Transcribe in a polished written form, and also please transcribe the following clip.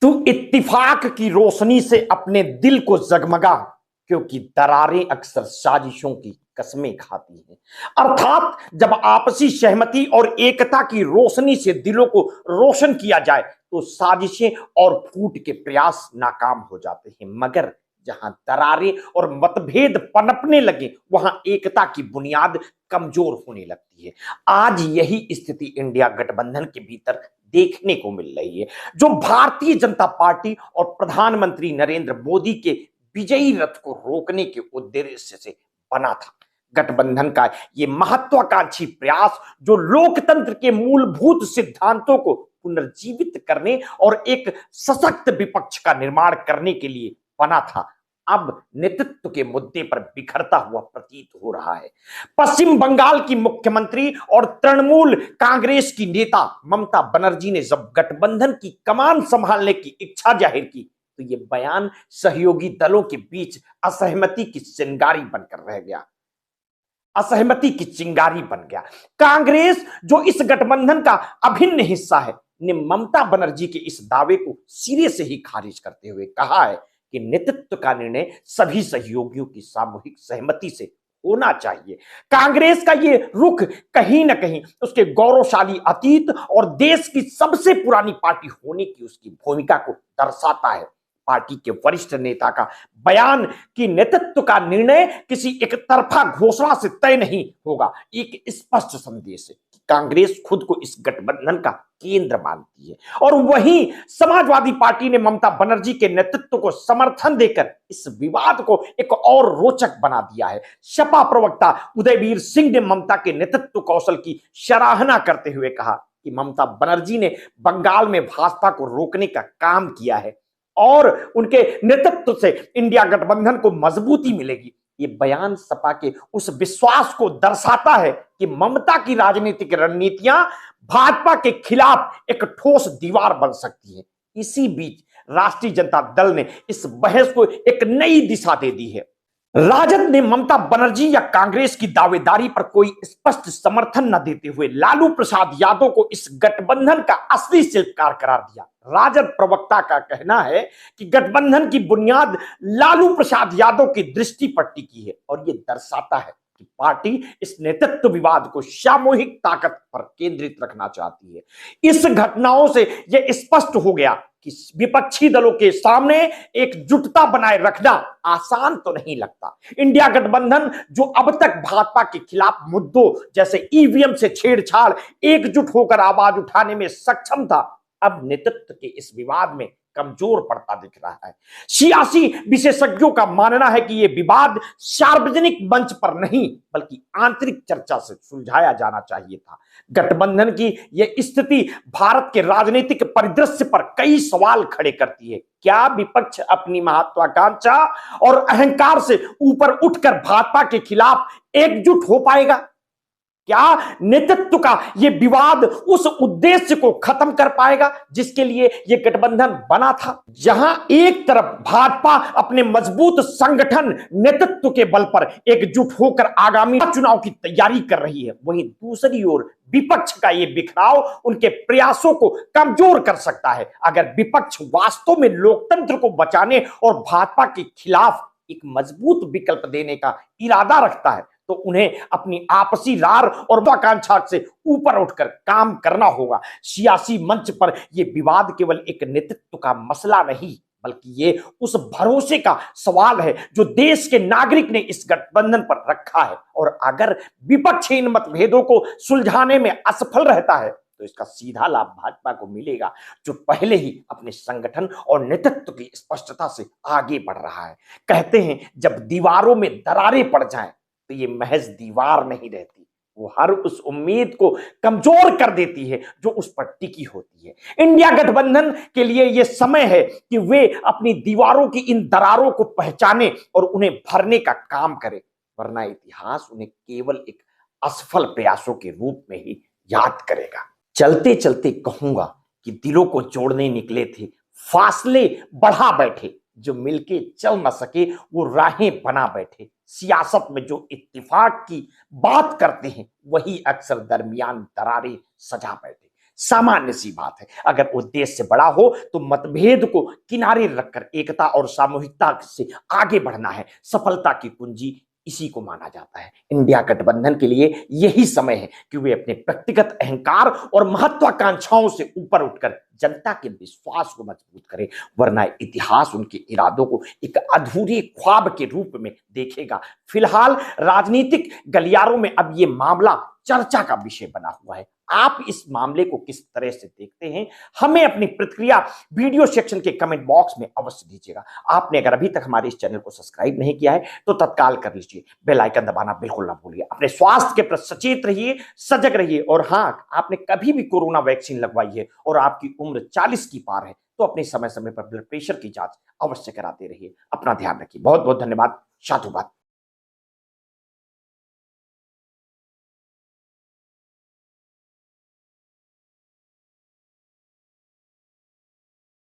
तू इत्तिफाक की रोशनी से अपने दिल को जगमगा, क्योंकि दरारें अक्सर साजिशों की कसमें खाती हैं। अर्थात जब आपसी सहमति और एकता की रोशनी से दिलों को रोशन किया जाए तो साजिशें और फूट के प्रयास नाकाम हो जाते हैं। मगर जहां दरारें और मतभेद पनपने लगे वहां एकता की बुनियाद कमजोर होने लगती है। आज यही स्थिति इंडिया गठबंधन के भीतर देखने को मिल रही है, जो भारतीय जनता पार्टी और प्रधानमंत्री नरेंद्र मोदी के विजयी रथ को रोकने के उद्देश्य से बना था। गठबंधन का ये महत्वाकांक्षी प्रयास, जो लोकतंत्र के मूलभूत सिद्धांतों को पुनर्जीवित करने और एक सशक्त विपक्ष का निर्माण करने के लिए बना था, अब नेतृत्व के मुद्दे पर बिखरता हुआ प्रतीत हो रहा है। पश्चिम बंगाल की मुख्यमंत्री और तृणमूल कांग्रेस की नेता ममता बनर्जी ने जब गठबंधन की कमान संभालने की इच्छा जाहिर की तो यह बयान सहयोगी दलों के बीच असहमति की चिंगारी बनकर रह गया। असहमति की चिंगारी बन गया। कांग्रेस, जो इस गठबंधन का अभिन्न हिस्सा है, ने ममता बनर्जी के इस दावे को सिरे से ही खारिज करते हुए कहा है कि नेतृत्व का निर्णय सभी सहयोगियों की सामूहिक सहमति से होना चाहिए। कांग्रेस का ये रुख कहीं ना कहीं उसके गौरवशाली अतीत और देश की सबसे पुरानी पार्टी होने की उसकी भूमिका को दर्शाता है। पार्टी के वरिष्ठ नेता का बयान कि नेतृत्व का निर्णय किसी एक तरफा घोषणा से तय नहीं होगा, एक स्पष्ट संदेश है कि कांग्रेस खुद को इस गठबंधन का केंद्र मानती है। और वहीं समाजवादी पार्टी ने ममता बनर्जी के नेतृत्व को समर्थन देकर इस विवाद को एक और रोचक बना दिया है। सपा प्रवक्ता उदयवीर सिंह ने ममता के नेतृत्व कौशल की सराहना करते हुए कहा कि ममता बनर्जी ने बंगाल में भाजपा को रोकने का काम किया है और उनके नेतृत्व से इंडिया गठबंधन को मजबूती मिलेगी। ये बयान सपा के उस विश्वास को दर्शाता है कि ममता की राजनीतिक रणनीतियां भाजपा के खिलाफ एक ठोस दीवार बन सकती है। इसी बीच राष्ट्रीय जनता दल ने इस बहस को एक नई दिशा दे दी है। राजद ने ममता बनर्जी या कांग्रेस की दावेदारी पर कोई स्पष्ट समर्थन न देते हुए लालू प्रसाद यादव को इस गठबंधन का असली शिल्पकार करार दिया। राजद प्रवक्ता का कहना है कि गठबंधन की बुनियाद लालू प्रसाद यादव की दृष्टि पर टिकी है और यह दर्शाता है कि पार्टी इस नेतृत्व विवाद को सामूहिक ताकत पर केंद्रित रखना चाहती है। इस घटनाओं से यह स्पष्ट हो गया कि विपक्षी दलों के सामने एकजुटता बनाए रखना आसान तो नहीं लगता। इंडिया गठबंधन, जो अब तक भाजपा के खिलाफ मुद्दों जैसे ईवीएम से छेड़छाड़ एकजुट होकर आवाज उठाने में सक्षम था, अब नेतृत्व के इस विवाद में कमजोर पड़ता दिख रहा है। सियासी विशेषज्ञों का मानना है कि यह विवाद सार्वजनिक मंच पर नहीं बल्कि आंतरिक चर्चा से सुलझाया जाना चाहिए था। गठबंधन की यह स्थिति भारत के राजनीतिक परिदृश्य पर कई सवाल खड़े करती है। क्या विपक्ष अपनी महत्वाकांक्षा और अहंकार से ऊपर उठकर भाजपा के खिलाफ एकजुट हो पाएगा? क्या नेतृत्व का यह विवाद उस उद्देश्य को खत्म कर पाएगा जिसके लिए यह गठबंधन बना था? जहां एक तरफ भाजपा अपने मजबूत संगठन नेतृत्व के बल पर एकजुट होकर आगामी चुनाव की तैयारी कर रही है, वहीं दूसरी ओर विपक्ष का यह बिखराव उनके प्रयासों को कमजोर कर सकता है। अगर विपक्ष वास्तव में लोकतंत्र को बचाने और भाजपा के खिलाफ एक मजबूत विकल्प देने का इरादा रखता है तो उन्हें अपनी आपसी रार और आकांक्षा से ऊपर उठकर काम करना होगा। सियासी मंच पर यह विवाद केवल एक नेतृत्व का मसला नहीं बल्कि ये उस भरोसे का सवाल है जो देश के नागरिक ने इस गठबंधन पर रखा है। और अगर विपक्ष इन मतभेदों को सुलझाने में असफल रहता है तो इसका सीधा लाभ भाजपा को मिलेगा, जो पहले ही अपने संगठन और नेतृत्व की स्पष्टता से आगे बढ़ रहा है। कहते हैं जब दीवारों में दरारें पड़ जाएं तो ये महज दीवार नहीं रहती, वो हर उस उम्मीद को कमजोर कर देती है जो उस पर टिकी होती है। इंडिया गठबंधन के लिए यह समय है कि वे अपनी दीवारों की इन दरारों को पहचाने और उन्हें भरने का काम करें, वरना इतिहास उन्हें केवल एक असफल प्रयासों के रूप में ही याद करेगा। चलते चलते कहूंगा कि दिलों को जोड़ने निकले थे, फासले बढ़ा बैठे, जो मिलके चल न सके वो राहें बना बैठे। सियासत में जो इत्तेफाक की बात करते हैं वही अक्सर दरमियान दरारें सजा बैठे। सामान्य सी बात है। अगर उद्देश्य से बड़ा हो तो मतभेद को किनारे रखकर एकता और सामूहिकता से आगे बढ़ना है। सफलता की कुंजी इसी को माना जाता है। इंडिया गठबंधन के लिए यही समय है कि वे अपने व्यक्तिगत अहंकार और महत्वाकांक्षाओं से ऊपर उठकर जनता के विश्वास को मजबूत करें, वरना इतिहास उनके इरादों को एक अधूरे ख्वाब के रूप में देखेगा। फिलहाल राजनीतिक गलियारों में अब यह मामला चर्चा का विषय बना हुआ है। आप इस मामले को किस तरह से देखते हैं, हमें अपनी प्रतिक्रिया वीडियो सेक्शन के कमेंट बॉक्स में अवश्य दीजिएगा। आपने अगर अभी तक हमारे इस चैनल को सब्सक्राइब नहीं किया है तो तत्काल कर लीजिए, बेल आइकन दबाना बिल्कुल ना भूलिए। अपने स्वास्थ्य के प्रति सचेत रहिए, सजग रहिए, और हाँ, आपने कभी भी कोरोना वैक्सीन लगवाई है और आपकी उम्र 40 की पार है तो अपने समय समय पर ब्लड प्रेशर की जांच अवश्य कराते रहिए। अपना ध्यान रखिए। बहुत बहुत धन्यवाद। साधुवाद।